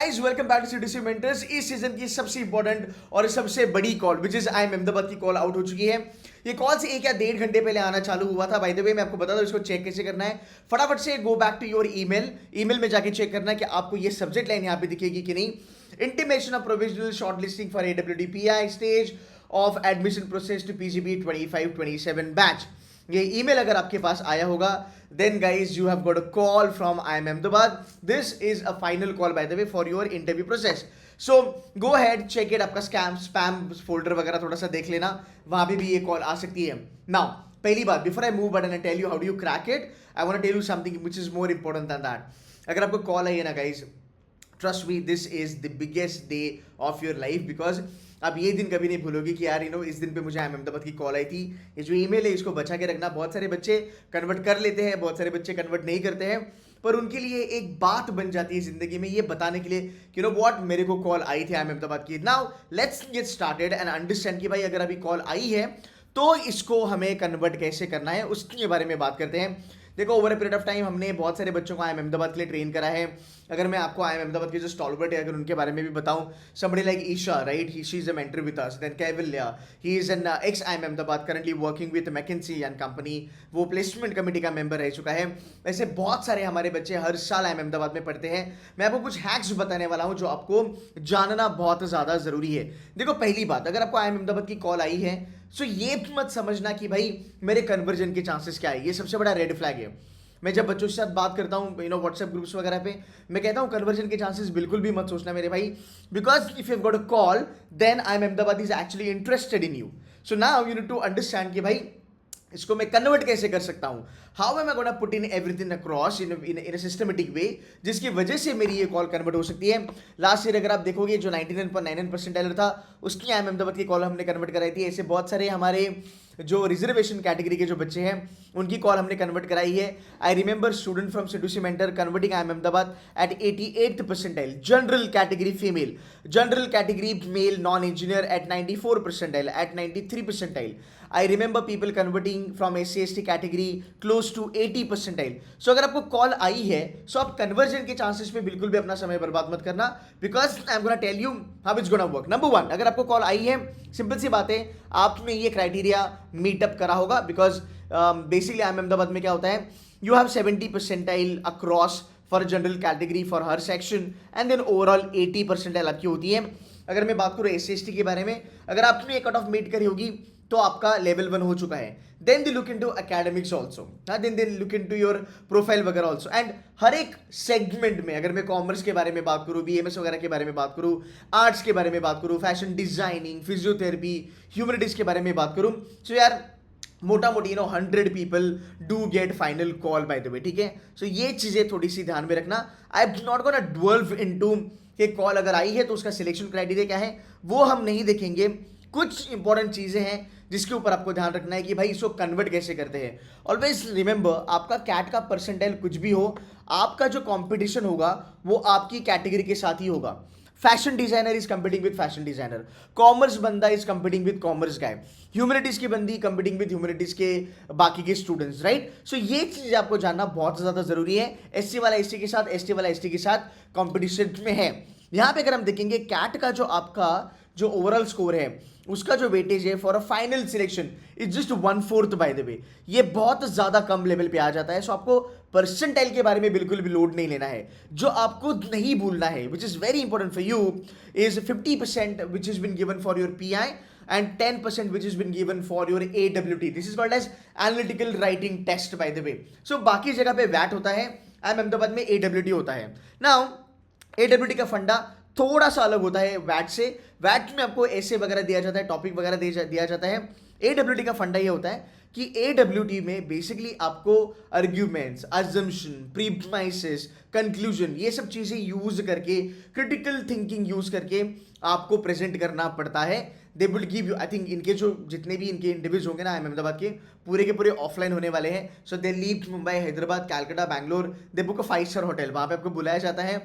Guys welcome back to CDC mentors. इस season की सबसे इंपॉर्टेंट और सबसे बड़ी call which is I M Ahmedabad की कॉल आउट हो चुकी है। ये कॉल से 1 या 1.5 घंटे पहले आना चालू हुआ था। बाय द वे मैं आपको बता दूं इसको चेक कैसे करना है। फटाफट से go back to your email में जाके चेक करना है कि आपको ये सब्जेक्ट लाइन यहाँ पे दिखेगी कि नहीं। Intimation of provisional shortlisting for AWDPI stage of admission process to PGP 25-27 batch. ये ईमेल अगर आपके पास आया होगा then guys you have got a call from IIM Ahmedabad. This is a final call by the way for your interview process. So go ahead check it. आपका spam folder वगैरह थोड़ा सा देख लेना, वहां पे भी ये कॉल आ सकती है। नाउ पहली बात, before I move but and tell you how do you crack it, I want to tell you something which is more important than that. अगर आपको कॉल आई है ना guys, trust me this is the biggest day of your life, because आप ये दिन कभी नहीं भूलोगे कि यार इस दिन पे मुझे अहमदाबाद की कॉल आई थी। ये जो ईमेल है इसको बचा के रखना। बहुत सारे बच्चे कन्वर्ट कर लेते हैं, बहुत सारे बच्चे कन्वर्ट नहीं करते हैं, पर उनके लिए एक बात बन जाती है जिंदगी में ये बताने के लिए कि व्हाट मेरे को कॉल आई थी अहमदाबाद की। Now let's get started and understand कि भाई अगर अभी कॉल आई है तो इसको हमें कन्वर्ट कैसे करना है उसके बारे में बात करते हैं। देखो over a period of time हमने बहुत सारे बच्चों को IIM अहमदाबाद के लिए ट्रेन करा है। अगर मैं आपको IIM अहमदाबाद के जो स्टॉलवर्ट है अगर उनके बारे में भी बताऊं, somebody like Isha, right? She is a mentor with us. Then Kaivalya, he is an ex IIM Ahmedabad, currently working with McKinsey and company. वो प्लेसमेंट कमेटी का मेंबर रह चुका है। ऐसे बहुत सारे हमारे बच्चे हर साल IIM अहमदाबाद में पढ़ते हैं। मैं आपको कुछ हैक्स बताने वाला हूं जो आपको जानना बहुत ज़्यादा ज़रूरी है। देखो पहली बात, अगर आपको IIM अहमदाबाद की कॉल आई है तो ये मत समझना कि भाई मेरे कन्वर्जन के चांसेस क्या है। ये सबसे बड़ा रेड फ्लैग है। मैं जब बच्चों के साथ बात करता हूँ व्हाट्सएप ग्रुप्स वगैरह पे, मैं कहता हूँ कन्वर्जन के चांसेस बिल्कुल भी मत सोचना मेरे भाई, because if you got a call then IIM Ahmedabad is actually interested in you. So now you need to understand कि भाई इसको मैं कन्वर्ट कैसे कर सकता हूं, how am I gonna put in everything across in systematic way, जिसकी वजह से मेरी ये कॉल कन्वर्ट हो सकती है। लास्ट ईयर अगर आप देखोगे जो 99.99% था उसकी IIM अहमदाबाद की कॉल हमने कन्वर्ट कराई थी। ऐसे बहुत सारे हमारे जो रिजर्वेशन कैटेगरी के जो बच्चे हैं उनकी कॉल हमने कन्वर्ट कराई है। I remember student from CDC mentor converting IIM Ahmedabad at 88th percentile, general category female, general category male non engineer at 94 percentile, at 93 percentile. I remember people converting from SC/ST category close to 80 percentile. So अगर आपको call आई है so आप conversion के chances पे बिल्कुल भी अपना समय बर्बाद मत करना, because I am gonna tell you how it's gonna work. Number 1, अगर आपको कॉल आई है, सिंपल सी बात है, आपने ये क्राइटेरिया मीटअप करा होगा, बिकॉज बेसिकली IIM अहमदाबाद में क्या होता है, you have 70 percentile across for general category for हर section and then overall 80 percentile आपकी होती है। अगर मैं बात करूँ SC/ST के बारे में, अगर आपने एक कट ऑफ मीट करी होगी तो आपका लेवल 1 हो चुका है। Then they look into academics also, then they look into your profile वगैरह आल्सो। एंड हर एक सेगमेंट में, अगर मैं कॉमर्स के बारे में बात करूँ, BMS वगैरह के बारे में बात करूँ, आर्ट्स के बारे में बात करूँ, फैशन डिजाइनिंग, फिजियोथेरेपी, ह्यूमैनिटीज के बारे में बात करूँ, सो यार मोटा मोटी 100 people do get final call by the way, ठीक है। सो ये चीजें थोड़ी सी ध्यान में रखना। I am not gonna delve into कि कॉल अगर आई है तो उसका सिलेक्शन क्राइटेरिया क्या है, वो हम नहीं देखेंगे। कुछ इंपॉर्टेंट चीजें हैं जिसके ऊपर आपको ध्यान रखना है कि भाई इसको कन्वर्ट कैसे करते हैं। ऑलवेज रिमेंबर, आपका कैट का परसेंटाइल कुछ भी हो, आपका जो कंपटीशन होगा वो आपकी कैटेगरी के साथ ही होगा। Fashion designer is competing with fashion designer, commerce बंदा is competing with commerce guy, humanities की बंदी कंपीटिंग विद ह्यूमैनिटीज के बाकी के स्टूडेंट्स, राइट। सो ये चीज आपको जानना बहुत ज्यादा जरूरी है। SC वाला ST के साथ, ST वाला ST के साथ कंपटीशन में है। यहां पे अगर हम देखेंगे कैट का जो आपका जो ओवरऑल स्कोर है उसका जो वेटेज है for a final selection is just 1/4 by the way, ये बहुत ज्यादा कम लेवल पे आ जाता है। सो आपको परसेंटाइल के बारे में बिल्कुल भी लोड नहीं लेना है। जो आपको नहीं भूलना है which is very important for you is 50% which is been given for your PI and 10% which has been given for your AWT. This is called as analytical writing test by the way. So बाकी जगह पे VAT होता है, IIM Ahmedabad में AWT होता है। Now AWT का फंडा थोड़ा सा अलग होता है वैट से। वैट में आपको ऐसे वगैरह दिया जाता है, टॉपिक वगैरह दिया जाता है। AWT का फंडा ये होता है कि AWT में बेसिकली आपको आर्ग्यूमेंट्स, अजम्पशन, प्रीमाइसेस, कंक्लूजन, ये सब चीजें यूज करके, क्रिटिकल थिंकिंग यूज करके आपको प्रेजेंट करना पड़ता है। They will give you, I think इनके जो जितने भी इनके इंटरव्यूज होंगे ना IIM अहमदाबाद के पूरे ऑफलाइन होने वाले हैं। सो दे लीव मुंबई, हैदराबाद, कैलकाटा, बैंगलोर, दे बुक अ 5-star होटल, वहां पे आपको बुलाया जाता है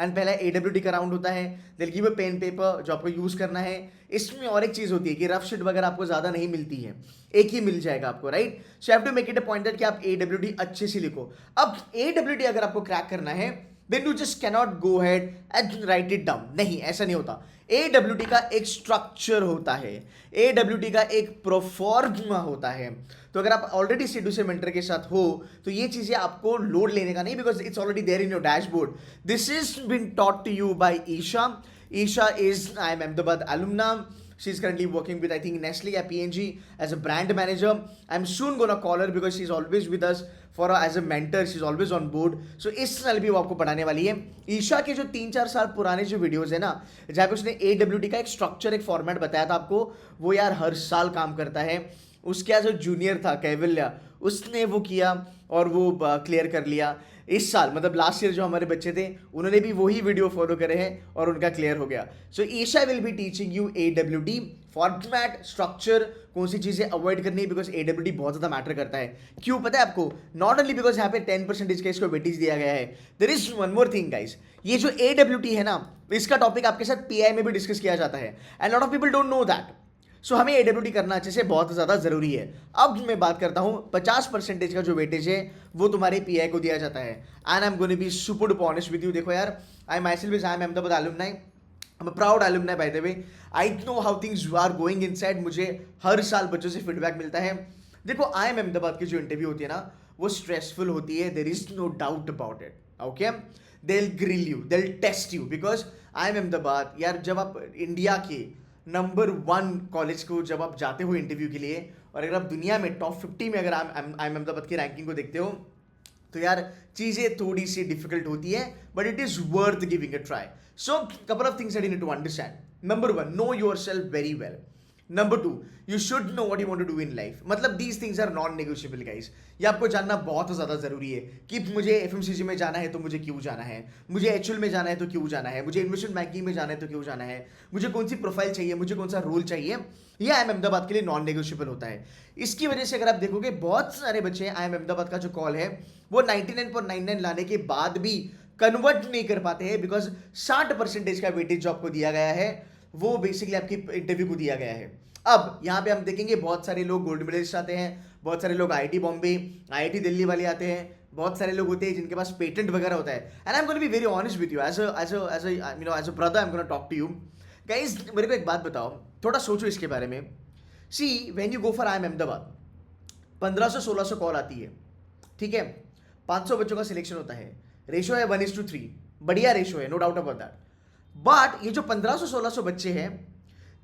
एंड पहला AWT का राउंड होता है। दिल गिव अ पेन पेपर जो आपको यूज करना है। इसमें और एक चीज होती है कि रफ शीट वगैरह आपको ज्यादा नहीं मिलती है, एक ही मिल जाएगा आपको, right. So have to make it a point that कि आप AWT अच्छे से लिखो। अब AWT अगर आपको क्रैक करना है then you just cannot go head and write it down. नहीं, ऐसा नहीं होता। AWT का एक स्ट्रक्चर होता है, AWT का एक प्रोफॉर्मा होता है। तो अगर आप ऑलरेडी सीडूसी मेंटर के साथ हो तो ये चीजें आपको लोड लेने का नहीं, because it's already there in your dashboard. This is been taught to you by Isha. Isha is IIM Ahmedabad alumna. She's currently working with I think Nestle at PNG as a brand manager. I'm soon gonna call her because she's always with us for as a mentor. She's always on board. So इस साल भी वो आपको पढ़ाने वाली है. ईशा के जो 3-4 साल पुराने जो वीडियोस है ना, जहाँ पे उसने AWT का एक स्ट्रक्चर, एक फॉर्मेट बताया था आपको, वो यार हर साल काम करता है. उसके जो जूनियर था कैवल्या, उसने वो किया और वो क्लियर कर लिया. इस साल मतलब लास्ट ईयर जो हमारे बच्चे थे उन्होंने भी वही वीडियो फॉलो करे हैं और उनका क्लियर हो गया. So Isha will be teaching you AWT format, structure, कौन सी चीजें अवॉइड करनी है, बिकॉज AWT बहुत ज्यादा मैटर करता है. क्यों पता है आपको? नॉट ओनली बिकॉज यहाँ पे 10% का इसको वेटेज दिया गया है. There is one more thing guys, ये जो AWT है ना, इसका टॉपिक आपके साथ PI में भी डिस्कस किया जाता है and lot of people don't know that. So हमें AWT करना अच्छे से बहुत ज़्यादा ज़रूरी है. अब मैं बात करता हूँ 50% का जो वेटेज है वो तुम्हारे PI को दिया जाता है. And I am going to be super duper honest with you. देखो यार, I myself is IIM Ahmedabad alumni. I'm a proud alumni by the way. I know how things are going inside. मुझे हर साल बच्चों से feedback मिलता है. देखो IIM Ahmedabad की जो इंटरव्यू होती है ना, वो स्ट्रेसफुल होती है. There is no doubt about it. Okay, they'll grill you, they'll test you, because IIM Ahmedabad यार, जब आप इंडिया के नंबर 1 कॉलेज को जब आप जाते हो इंटरव्यू के लिए, और अगर आप दुनिया में टॉप 50 में अगर IIM Ahmedabad की रैंकिंग को देखते हो, तो यार चीज़ें थोड़ी सी डिफिकल्ट होती है, but it is worth giving a try. So couple of things that you need to understand. Number 1, know yourself very well. Number 2, you should know what you want to do in life. मतलब these things are non negotiable guys. ये आपको जानना बहुत ज़्यादा ज़रूरी है कि मुझे FMCG में जाना है तो मुझे क्यों जाना है, मुझे HUL में जाना है तो क्यों जाना है, मुझे इन्वेस्टमेंट बैंकिंग में जाना है तो क्यों जाना है, मुझे कौन सी प्रोफाइल चाहिए, मुझे कौन सा रोल चाहिए. ये IIM Ahmedabad के लिए नॉन नेगोशिएबल होता है. इसकी वजह से अगर आप देखोगे, बहुत सारे बच्चे IIM Ahmedabad का जो कॉल है वो 99.99 लाने के बाद भी कन्वर्ट नहीं कर पाते हैं, बिकॉज 60% का वेटेज जो आपको दिया गया है वो बेसिकली आपकी इंटरव्यू को दिया गया है. अब यहाँ पे हम देखेंगे बहुत सारे लोग गोल्ड मेडलिस्ट आते हैं, बहुत सारे लोग IIT बॉम्बे, IIT दिल्ली वाले आते हैं, बहुत सारे लोग होते हैं जिनके पास पेटेंट वगैरह होता है. And I am going to be very honest with you as a brother. I am going to talk to you guys. मेरे को एक बात बताओ, थोड़ा सोचो इसके बारे में. See when you go for IIM Ahmedabad, 1500-1600 call आती है, ठीक है, 500 बच्चों का सिलेक्शन होता है, रेशो है 1:3, बढ़िया रेशो है, no doubt about that. But ये जो 1500-1600 बच्चे हैं,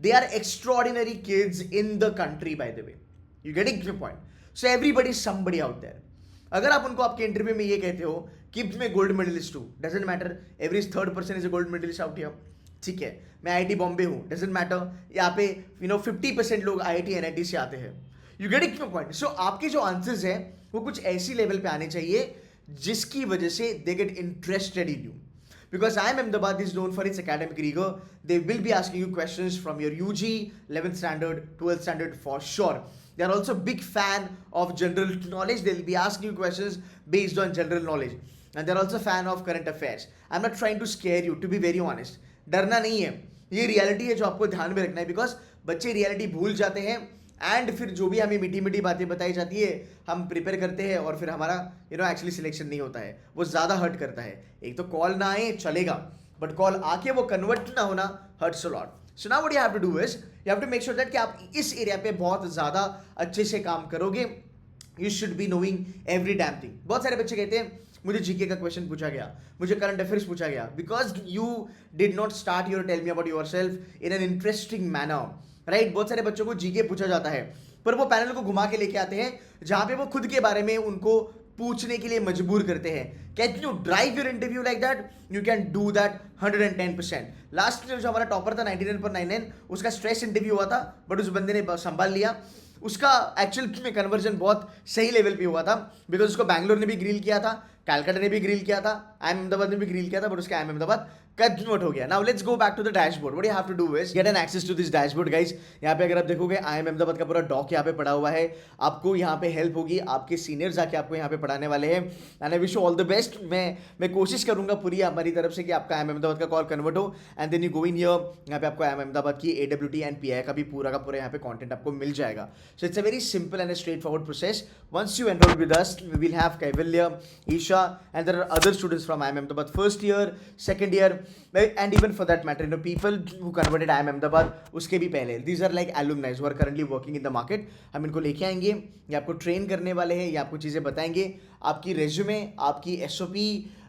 they are extraordinary kids in the country, by the way. You getting the point? So everybody is somebody out there. अगर आप उनको आपके इंटरव्यू में ये कहते हो कि मैं गोल्ड मेडलिस्ट हूँ, doesn't matter, every third person is a gold medalist out here, ठीक है, मैं IIT बॉम्बे हूँ, डजेंट मैटर, यहाँ पे 50% लोग IIT NIT से आते हैं. You getting the point? So आपके जो आंसर्स हैं वो कुछ ऐसी लेवल पे आने चाहिए जिसकी वजह से they get interested in you. Because IIM Ahmedabad is known for its academic rigor. They will be asking you questions from your UG, 11th standard, 12th standard for sure. They are also big fan of general knowledge. They will be asking you questions based on general knowledge. And they are also fan of current affairs. I'm not trying to scare you, to be very honest. डरना नहीं है, ये reality है जो आपको ध्यान में रखना है, बिकॉज बच्चे रियलिटी भूल जाते हैं एंड फिर जो भी हमें मीठी मीठी बातें बताई जाती है हम प्रिपेयर करते हैं और फिर हमारा एक्चुअली सिलेक्शन नहीं होता है. वो ज़्यादा हर्ट करता है. एक तो कॉल ना आए चलेगा, बट कॉल आके वो कन्वर्ट ना होना hurts a lot. So now what you have to do is you have to make sure that कि आप इस एरिया पे बहुत ज़्यादा अच्छे से काम करोगे. You should be knowing every damn thing. बहुत सारे बच्चे कहते हैं मुझे जीके का क्वेश्चन पूछा गया, मुझे करंट अफेयर्स पूछा गया, because you did not start your tell me about yourself in an interesting manner, right. बहुत सारे बच्चों को जीके पूछा जाता है, पर वो पैनल को घुमा के लेके आते हैं जहां पे वो खुद के बारे में उनको पूछने के लिए मजबूर करते हैं. Can you drive your interview like that? You can do that 110%. Last year जो हमारा टॉपर था 99.99, उसका स्ट्रेस इंटरव्यू हुआ था, बट उस बंदे ने संभाल लिया. उसका एक्चुअल में कन्वर्जन बहुत सही लेवल पे हुआ था, बिकॉज उसको बैंगलोर ने भी ग्रिल किया था, कैलकाटा ने भी ग्रिल किया था, IIM Ahmedabad ने भी ग्रिल किया था, बट उसका IIM Ahmedabad कन्वर्ट हो गया. Now let's go back to the dashboard. What you have to do is get an access to this dashboard guys. यहाँ पे अगर आप देखोगे IIM Ahmedabad का पूरा डॉक यहाँ पे पड़ा हुआ है. आपको यहाँ पे हेल्प होगी, आपके सीनियर्स आके आपको यहाँ पे पढ़ाने वाले हैं. And I wish you all the best. मैं कोशिश करूंगा पूरी हमारी तरफ से कि आपका IIM Ahmedabad का कॉल कन्वर्ट हो and then you go in here. यहाँ पे आपको IIM Ahmedabad की AWT एंड PI का भी पूरा यहाँ पे कॉन्टेंट आपको मिल जाएगा. So it's a very simple and straightforward process. Once you enroll with us we will have Kaivalya, Isha, Diksha, and there are other students from IIM Ahmedabad first year, second year, and even for that matter, people who converted IIM Ahmedabad उसके भी पहले. These are like alumni who are currently working in the market. हम इनको लेके आएंगे, ये आपको train करने वाले हैं, ये आपको चीज़ें बताएंगे, आपकी रेज्यूमे, आपकी SOP,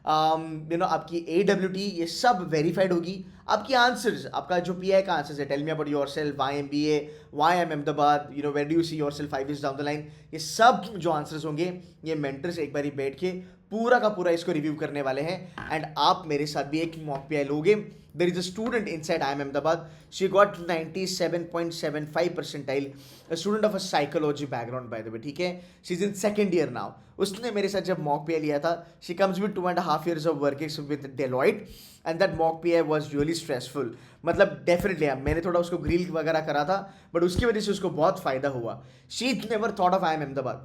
आपकी AWT, ये सब वेरीफाइड होगी. आपकी आंसर्स, आपका जो PI का आंसर्स है, tell me about yourself, why MBA, why IIM Ahmedabad, where do you see yourself 5 years down the line, ये सब जो आंसर्स होंगे, ये मेंटर्स एक बारी बैठ के पूरा का पूरा इसको रिव्यू करने वाले हैं. एंड आप मेरे साथ भी एक मॉक PI लोगे. There is a student inside IIM Ahmedabad. She got 97.75 percentile. A student of a psychology background, by the way. ठीक है, she's in second year now. उसने मेरे साथ जब मॉक PI लिया था, she comes with 2.5 years of work with Deloitte, and that mock PI was really stressful. मतलब definitely मैंने थोड़ा उसको ग्रिल वगैरह करा था, बट उसकी वजह से उसको बहुत फायदा हुआ. She never thought of IIM Ahmedabad.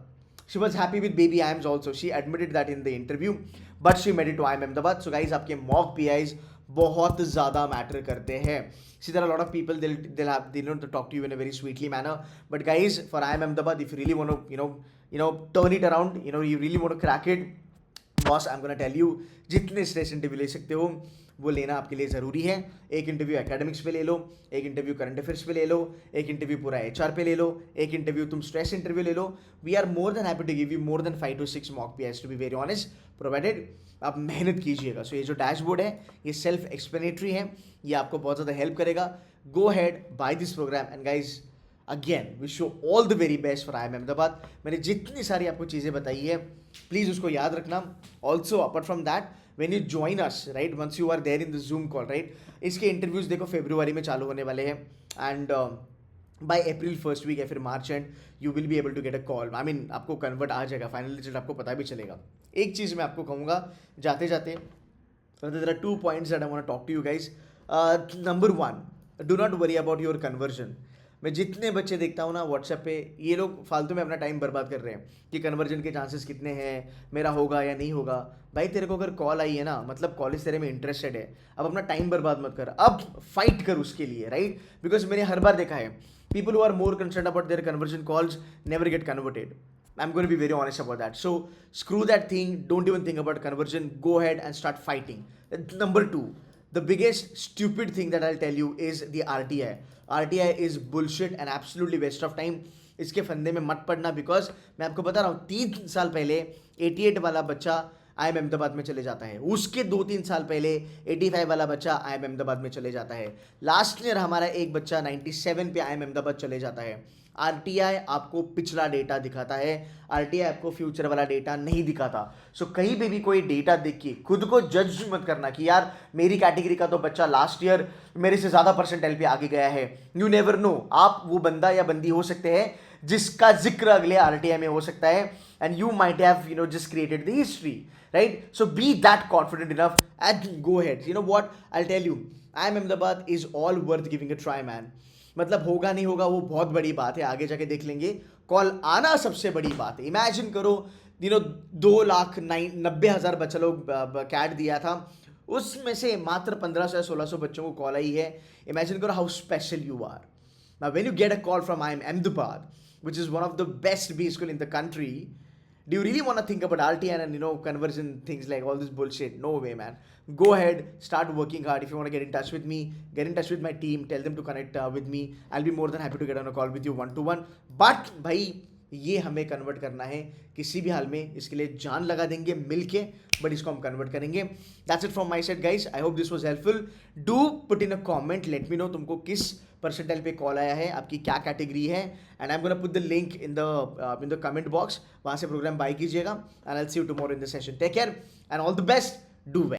She was happy with baby IIMs also. She admitted that in the interview, but she made it to IIM Ahmedabad. So guys, आपके mock PIs बहुत ज़्यादा मैटर करते हैं. See, there are a lot of people they'll talk to you in a very sweetly manner. But guys, for IIM Ahmedabad, if you really want to turn it around, you really want to crack it, boss, I'm gonna tell you, जितने stress interview ले सकते हो वो लेना आपके लिए ज़रूरी है. एक इंटरव्यू एकेडमिक्स पे ले लो, एक इंटरव्यू करंट अफेयर्स पे ले लो, एक इंटरव्यू पूरा HR पे ले लो, एक इंटरव्यू तुम स्ट्रेस इंटरव्यू ले लो. We are more than happy to give you more than 5 to 6 mock PIs to be very honest, provided आप मेहनत कीजिएगा. सो ये जो डैशबोर्ड है ये सेल्फ एक्सप्लेनेटरी है, ये आपको बहुत ज़्यादा हेल्प करेगा. Go ahead by this programme and guys again wish you all the very best for IIM Ahmedabad. मैंने जितनी सारी आपको चीज़ें बताई है प्लीज़ उसको याद रखना. Also apart from that, when you join us, right, once you are there in the Zoom call, right, इसके इंटरव्यूज देखो फरवरी में चालू होने वाले हैं, and by April first week या फिर March end you will be able to get a call. I mean आपको कन्वर्ट आ जाएगा, फाइनल रिजल्ट आपको पता भी चलेगा. एक चीज़ मैं आपको कहूँगा जाते जाते, there are 2 points that I want to talk to you guys. Number 1, do not worry about your conversion. मैं जितने बच्चे देखता हूँ ना व्हाट्सएप पे, ये लोग फालतू में अपना टाइम बर्बाद कर रहे हैं कि कन्वर्जन के चांसेस कितने हैं, मेरा होगा या नहीं होगा. भाई तेरे को अगर कॉल आई है ना, मतलब कॉलेज तेरे में इंटरेस्टेड है, अब अपना टाइम बर्बाद मत कर, अब फाइट कर उसके लिए, राइट. बिकॉज मैंने हर बार देखा है people who are more concern about their conversion calls never get converted. I'm going to be very honest about that. So screw that thing. Don't even think about conversion. Go ahead and start fighting. Number 2, the biggest stupid thing that I'll tell you is the RTI. RTI is bullshit and absolutely waste of time. इसके फंदे में मत पड़ना, because मैं आपको बता रहा हूँ 3 साल पहले 88 वाला बच्चा IIM Ahmedabad में चले जाता है, उसके 2-3 साल पहले 85 वाला बच्चा IIM Ahmedabad में चले जाता है, लास्ट ईयर हमारा एक बच्चा 97 पे IIM Ahmedabad चले जाता है. RTI आपको पिछला डेटा दिखाता है, RTI आपको फ्यूचर वाला डेटा नहीं दिखाता. सो कहीं पे भी कोई डेटा देख के खुद को जज मत करना कि यार मेरी कैटेगरी का तो बच्चा लास्ट ईयर मेरे से ज़्यादा परसेंटाइल पे आगे गया है. यू नेवर नो, आप वो बंदा या बंदी हो सकते हैं जिसका जिक्र अगले RTI में हो सकता है, and you might have just created the history, right. So be that confident enough and go head. What I tell you, IIM Ahmedabad is all worth giving a try man. मतलब होगा नहीं होगा वो बहुत बड़ी बात है, आगे जाके देख लेंगे. कॉल आना सबसे बड़ी बात है. इमेजिन करो 2,90,000 बच्चा लोग कैट दिया था, उसमें से मात्र 1500 या 1600 बच्चों को कॉल आई है. इमेजिन करो how special you are. Now when you get a call from IIM Ahmedabad, which is one of the best B school in the country, do you really want to think about RTI and conversion things like all this bullshit? No way, man. Go ahead, start working hard. If you want to get in touch with me, get in touch with my team, tell them to connect with me. I'll be more than happy to get on a call with you 1-to-1. But भाई ये हमें convert करना है किसी भी हाल में, इसके लिए जान लगा देंगे मिलके, बट इसको हम कन्वर्ट करेंगे. That's it from my side guys. I hope this was helpful. Do put in a comment, let me know तुमको किस परसेंटाइल पे कॉल आया है, आपकी क्या कैटेगरी है, and I am gonna put the link in the comment box. वहाँ से प्रोग्राम बाय कीजिएगा, and I will see you tomorrow in the session. Take care and all the best. Do well.